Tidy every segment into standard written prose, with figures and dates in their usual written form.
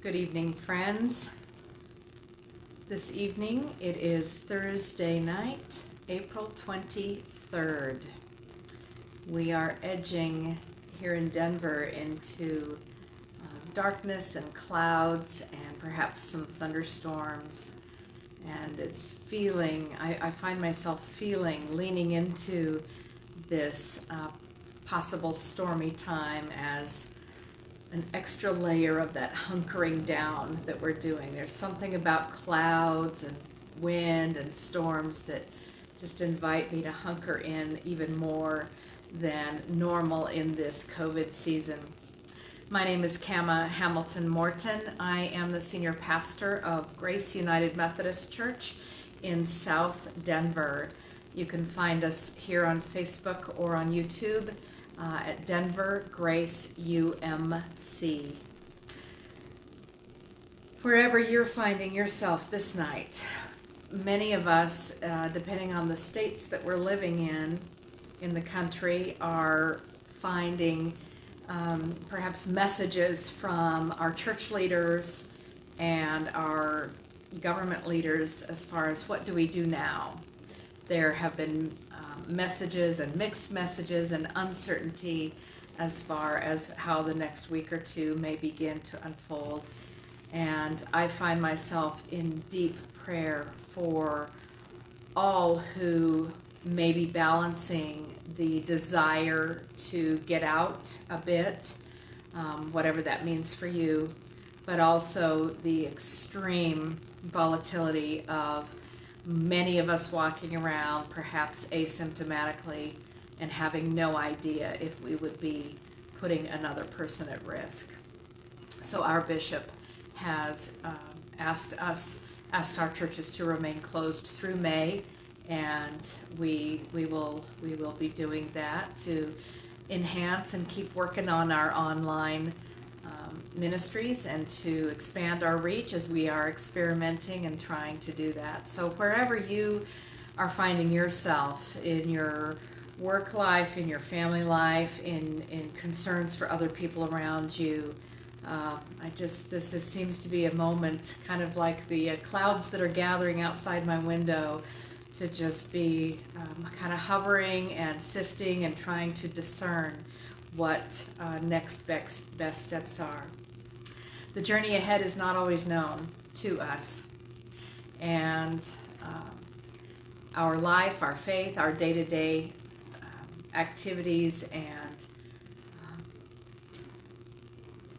Good evening, friends. This evening, it is Thursday night, April 23rd. We are edging here in Denver into darkness and clouds and perhaps some thunderstorms. And it's feeling, I find myself leaning into this possible stormy time as an extra layer of that hunkering down that we're doing. There's something about clouds and wind and storms that just invite me to hunker in even more than normal in this COVID season. My name is Kama Hamilton Morton. I am the senior pastor of Grace United Methodist Church in South Denver. You can find us here on Facebook or on YouTube at Denver Grace UMC. Wherever you're finding yourself this night, many of us, depending on the states that we're living in the country, are finding perhaps messages from our church leaders and our government leaders as far as what do we do now. There have been messages and mixed messages and uncertainty as far as how the next week or two may begin to unfold. And I find myself in deep prayer for all who may be balancing the desire to get out a bit, whatever that means for you, but also the extreme volatility of many of us walking around perhaps asymptomatically and having no idea if we would be putting another person at risk. So our bishop has asked our churches to remain closed through May, and we will be doing that to enhance and keep working on our online ministries and to expand our reach as we are experimenting and trying to do that. So wherever you are finding yourself in your work life, in your family life, in concerns for other people around you, this seems to be a moment kind of like the clouds that are gathering outside my window, to just be kind of hovering and sifting and trying to discern what next best steps are. The journey ahead is not always known to us, and our life, our faith, our day-to-day activities and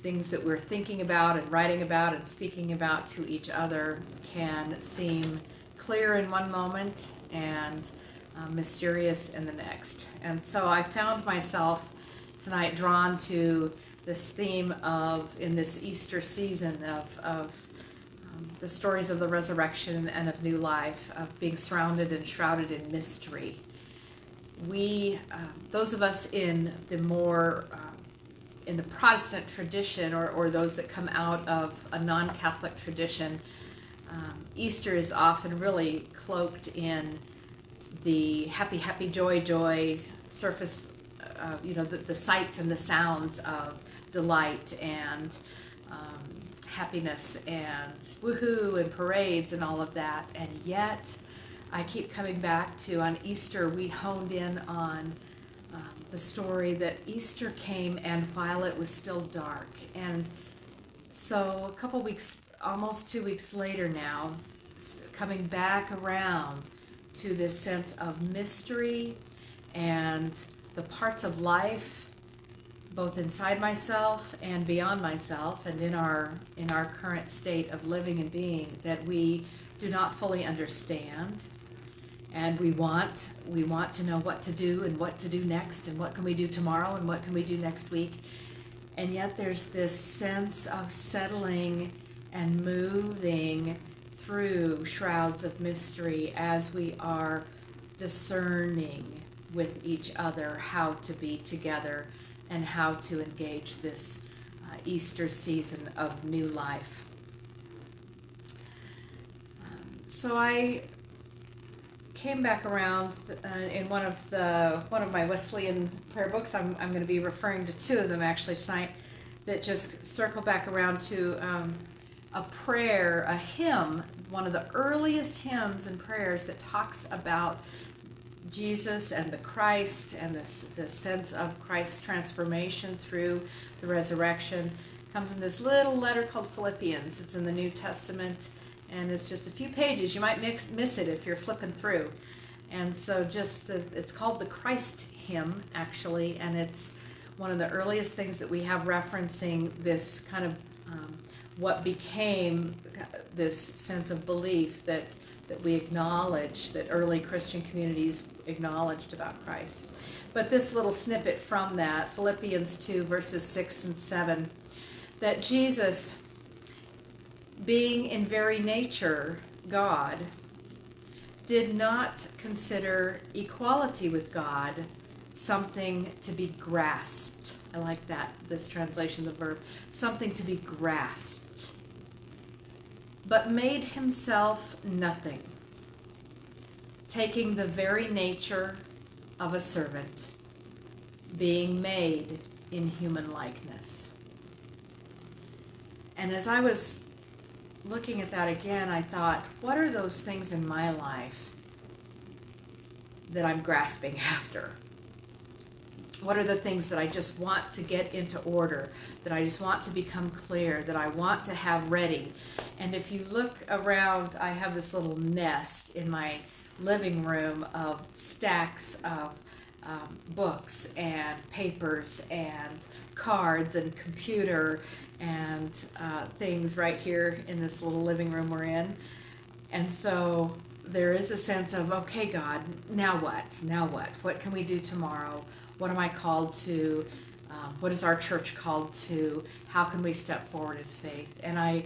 things that we're thinking about and writing about and speaking about to each other can seem clear in one moment and mysterious in the next. And so I found myself tonight drawn to this theme of, in this Easter season, of the stories of the resurrection and of new life, of being surrounded and shrouded in mystery. We, those of us in the more in the Protestant tradition, or those that come out of a non-Catholic tradition, Easter is often really cloaked in the happy, joy surface, the sights and the sounds of delight and happiness and woohoo and parades and all of that. And yet, I keep coming back to, on Easter, we honed in on the story that Easter came and while it was still dark. And so a couple weeks, almost 2 weeks later now, coming back around to this sense of mystery and the parts of life, both inside myself and beyond myself, and in our current state of living and being, that we do not fully understand. And we want to know what to do and what to do next, and what can we do tomorrow and what can we do next week. And yet there's this sense of settling and moving through shrouds of mystery as we are discerning with each other how to be together and how to engage this Easter season of new life. So I came back around in one of my Wesleyan prayer books. I'm going to be referring to two of them actually tonight. that just circle back around to a prayer, a hymn, one of the earliest hymns and prayers that talks about Jesus and the Christ and the sense of Christ's transformation through the resurrection. Comes in this little letter called Philippians. It's in the New Testament, and it's just a few pages. You might miss it if you're flipping through. And so it's called the Christ hymn, actually, and it's one of the earliest things that we have referencing this kind of what became this sense of belief that we acknowledge, that early Christian communities acknowledged about Christ. But this little snippet from that, Philippians 2, verses 6 and 7, that Jesus, being in very nature God, did not consider equality with God something to be grasped. I like that, this translation of the verb, something to be grasped, but made himself nothing, taking the very nature of a servant, being made in human likeness. And as I was looking at that again, I thought, what are those things in my life that I'm grasping after? What are the things that I just want to get into order, that I just want to become clear, that I want to have ready? And if you look around, I have this little nest in my living room of stacks of books and papers and cards and computer and things right here in this little living room we're in. And so there is a sense of, okay, God, now what? Now what? What can we do tomorrow? What am I called to? What is our church called to? How can we step forward in faith? And I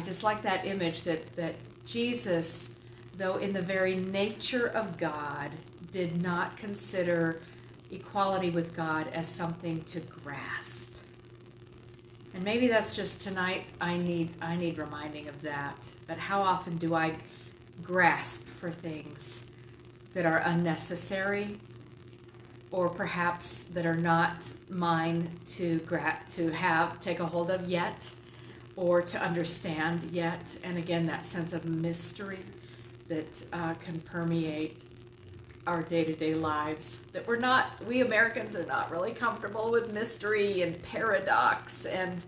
just like that image that Jesus, though in the very nature of God, did not consider equality with God as something to grasp. And maybe that's just tonight, I need reminding of that. But how often do I grasp for things that are unnecessary, or perhaps that are not mine to take a hold of yet, or to understand yet? And again, that sense of mystery that can permeate our day-to-day lives, that we Americans are not really comfortable with mystery and paradox, and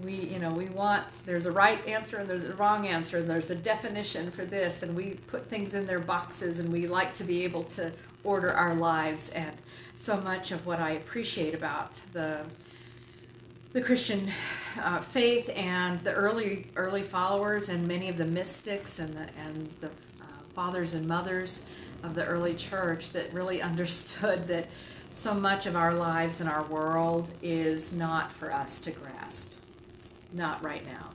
we want, there's a right answer and there's a wrong answer, and there's a definition for this, and we put things in their boxes, and we like to be able to order our lives. And so much of what I appreciate about the Christian faith and the early followers, and many of the mystics and the fathers and mothers of the early church, that really understood that so much of our lives and our world is not for us to grasp, not right now.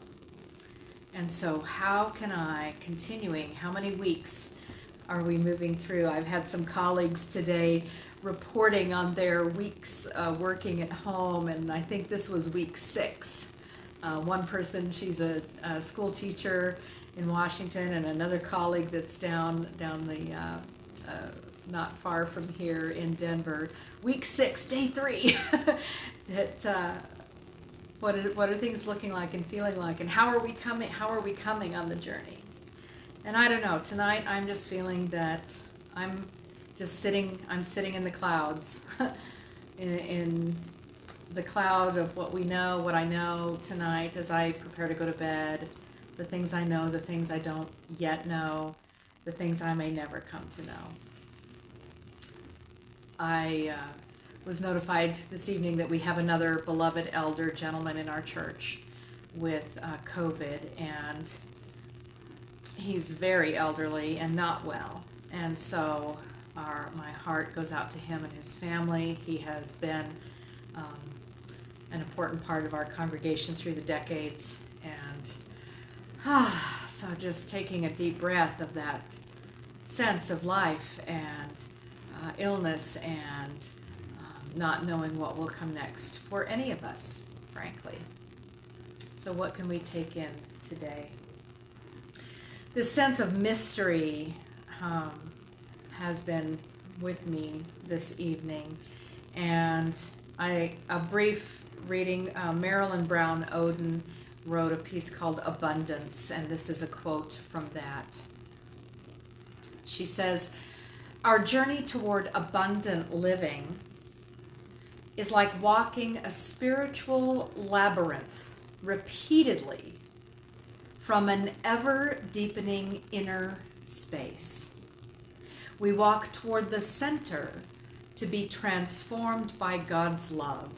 And so how can I, how many weeks are we moving through? I've had some colleagues today reporting on their weeks working at home, and I think this was week 6. One person, she's a school teacher in Washington, and another colleague that's down the not far from here in Denver. Week 6, day 3. What are things looking like and feeling like, and how are we coming on the journey? And I don't know, tonight I'm just feeling that I'm sitting in the clouds, in the cloud of what I know tonight as I prepare to go to bed, the things I know, the things I don't yet know, the things I may never come to know. I was notified this evening that we have another beloved elder gentleman in our church with COVID, and he's very elderly and not well. And so my heart goes out to him and his family. He has been an important part of our congregation through the decades. And so just taking a deep breath of that sense of life and illness and not knowing what will come next for any of us, frankly. So what can we take in today? This sense of mystery has been with me this evening, and A brief reading, Marilyn Brown Oden wrote a piece called Abundance, and this is a quote from that. She says, "Our journey toward abundant living is like walking a spiritual labyrinth repeatedly from an ever-deepening inner space. We walk toward the center to be transformed by God's love.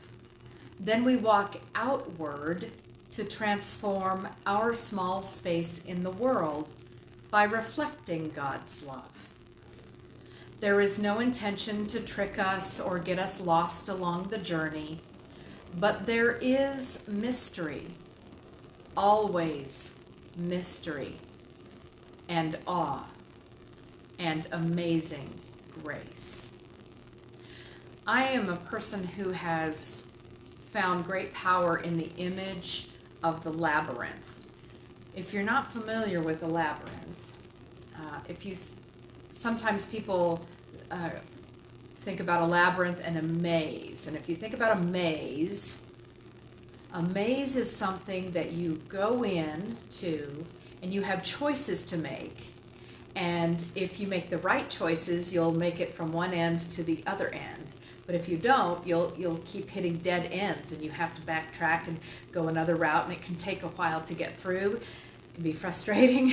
Then we walk outward to transform our small space in the world by reflecting God's love. There is no intention to trick us or get us lost along the journey, but there is mystery, always mystery, and awe, and amazing grace." I am a person who has found great power in the image of the labyrinth. If you're not familiar with the labyrinth, sometimes people think about a labyrinth and a maze. And if you think about a maze is something that you go into and you have choices to make. And if you make the right choices, you'll make it from one end to the other end. But if you don't, you'll keep hitting dead ends, and you have to backtrack and go another route, and it can take a while to get through. It can be frustrating.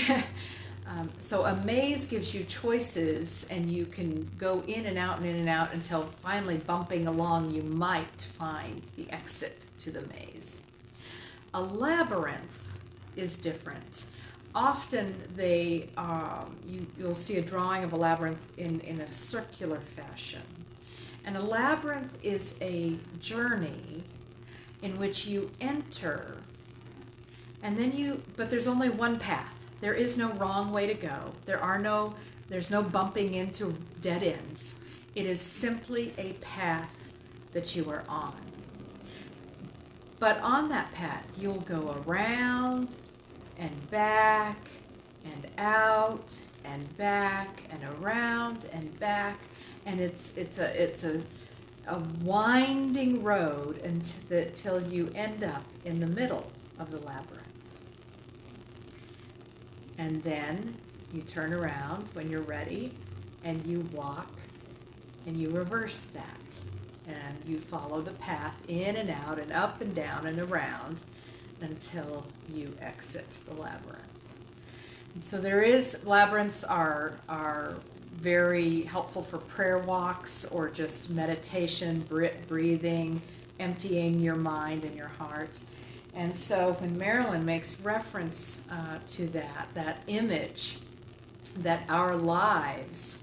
So a maze gives you choices, and you can go in and out and in and out until finally, bumping along, you might find the exit to the maze. A labyrinth is different. Often you'll see a drawing of a labyrinth in a circular fashion. And a labyrinth is a journey in which you enter, and then but there's only one path. There is no wrong way to go. There's no bumping into dead ends. It is simply a path that you are on. But on that path, you'll go around and back and out and back and around and back. And it's a winding road until you end up in the middle of the labyrinth. And then you turn around when you're ready, and you walk, and you reverse that. And you follow the path in and out and up and down and around until you exit the labyrinth. And so labyrinths are very helpful for prayer walks or just meditation, breathing, emptying your mind and your heart. And so when Marilyn makes reference to that image, that our lives,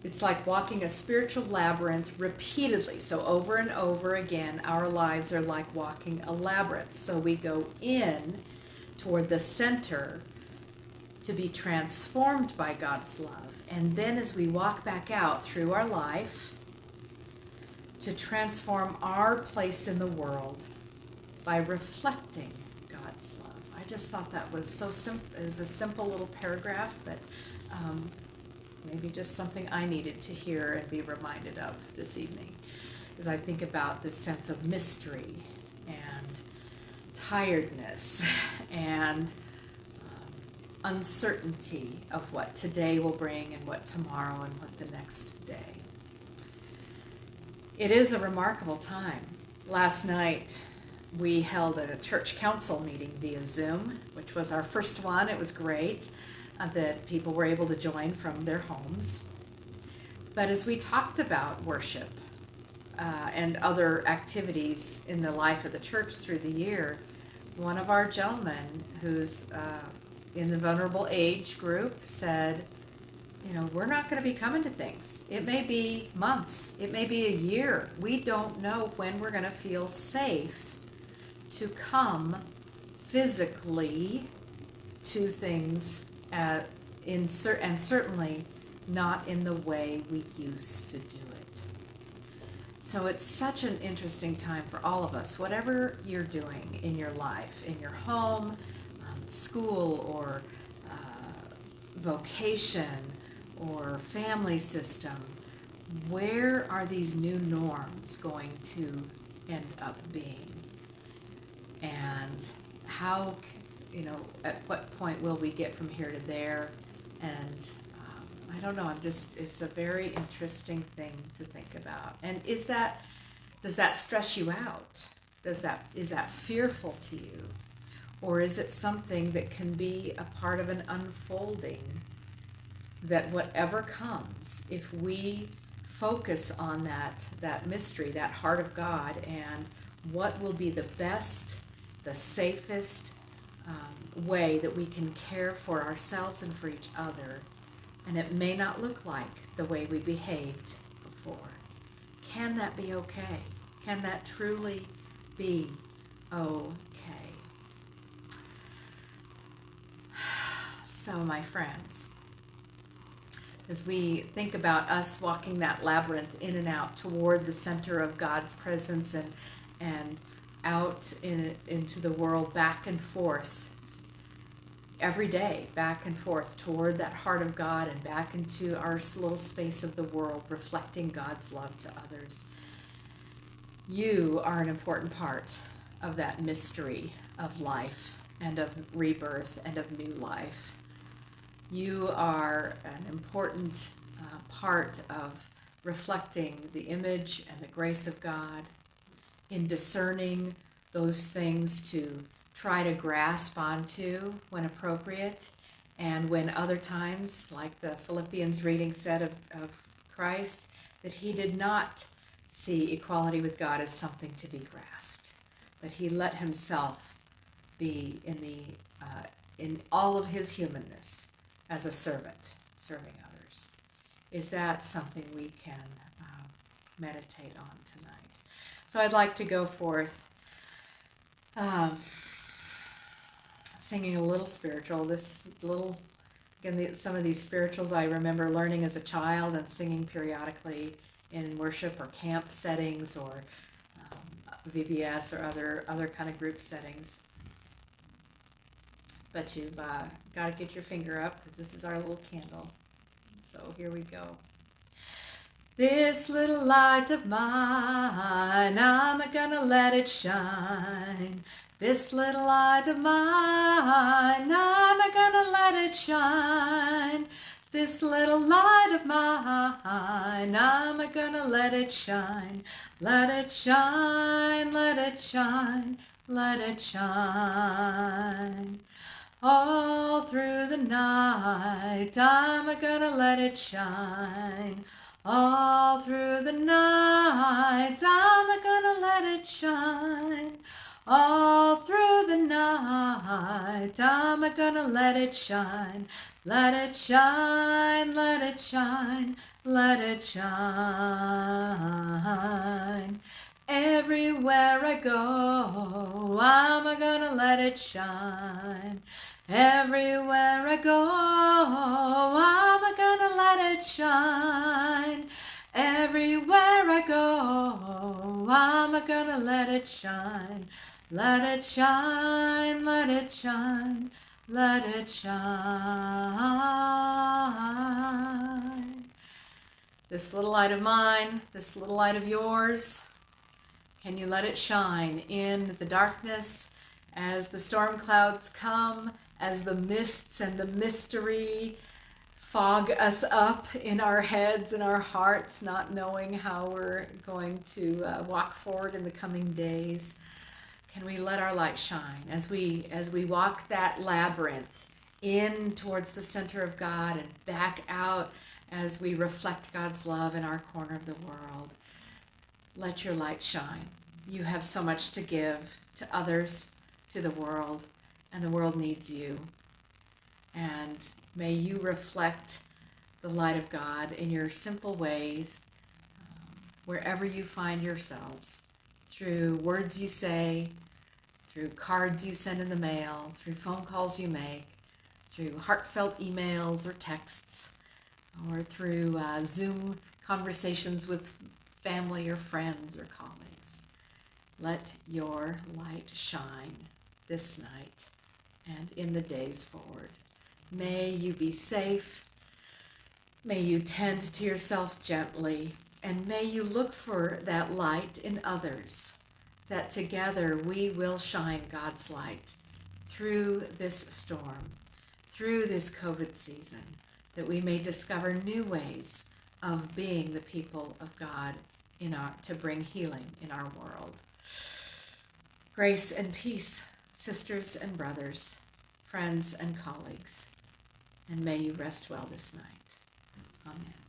it's like walking a spiritual labyrinth repeatedly. So over and over again, our lives are like walking a labyrinth. So we go in toward the center to be transformed by God's love. And then as we walk back out through our life, to transform our place in the world by reflecting God's love. I just thought that was so simple. It was a simple little paragraph, but maybe just something I needed to hear and be reminded of this evening as I think about this sense of mystery and tiredness and uncertainty of what today will bring and what tomorrow and what the next day. It is a remarkable time. Last night we held a church council meeting via Zoom, which was our first one. It was great that people were able to join from their homes. But as we talked about worship and other activities in the life of the church through the year, one of our gentlemen who's in the vulnerable age group said, we're not going to be coming to things. It may be months. It may be a year. We don't know when we're going to feel safe to come physically to things, and certainly not in the way we used to do it. So it's such an interesting time for all of us, whatever you're doing in your life, in your home, school, or vocation, or family system, where are these new norms going to end up being? And how, at what point will we get from here to there? And I don't know, it's a very interesting thing to think about. And does that stress you out? Is that fearful to you? Or is it something that can be a part of an unfolding, that whatever comes, if we focus on that mystery, that heart of God, and what will be the best, the safest way that we can care for ourselves and for each other, and it may not look like the way we behaved before. Can that be okay? Can that truly be okay? So, my friends, as we think about us walking that labyrinth in and out toward the center of God's presence and out into the world, back and forth, every day, back and forth toward that heart of God and back into our little space of the world, reflecting God's love to others. You are an important part of that mystery of life and of rebirth and of new life. You are an important part of reflecting the image and the grace of God, in discerning those things to try to grasp onto when appropriate, and when other times, like the Philippians reading said of Christ, that he did not see equality with God as something to be grasped, but he let himself be in all of his humanness as a servant, serving others. Is that something we can meditate on tonight? So I'd like to go forth singing a little spiritual. Some of these spirituals I remember learning as a child and singing periodically in worship or camp settings or VBS or other kind of group settings. But you've got to get your finger up, because this is our little candle. So here we go. This little light of mine, I'm gonna let it shine. This little light of mine, I'm gonna let it shine. This little light of mine, I'm gonna let it shine. Let it shine, let it shine, let it shine. All through the night, I'm gonna let it shine. All through the night, I'm gonna let it shine. All through the night, I'm gonna let it shine. Let it shine, let it shine, let it shine. Everywhere I go, I'm gonna let it shine. Everywhere I go, I'm gonna let it shine. Everywhere I go, I'm gonna let it shine. Let it shine, let it shine, let it shine. This little light of mine, this little light of yours, can you let it shine in the darkness as the storm clouds come, as the mists and the mystery fog us up in our heads and our hearts, not knowing how we're going to walk forward in the coming days? Can we let our light shine as we walk that labyrinth in towards the center of God and back out as we reflect God's love in our corner of the world? Let your light shine. You have so much to give to others, to the world, and the world needs you. And may you reflect the light of God in your simple ways, wherever you find yourselves, through words you say, through cards you send in the mail, through phone calls you make, through heartfelt emails or texts, or through Zoom conversations with family or friends or colleagues. Let your light shine this night and in the days forward. May you be safe. May you tend to yourself gently, and may you look for that light in others, that together we will shine God's light through this storm, through this COVID season, that we may discover new ways of being the people of God to bring healing in our world. Grace and peace, sisters and brothers, friends and colleagues, and may you rest well this night. Amen.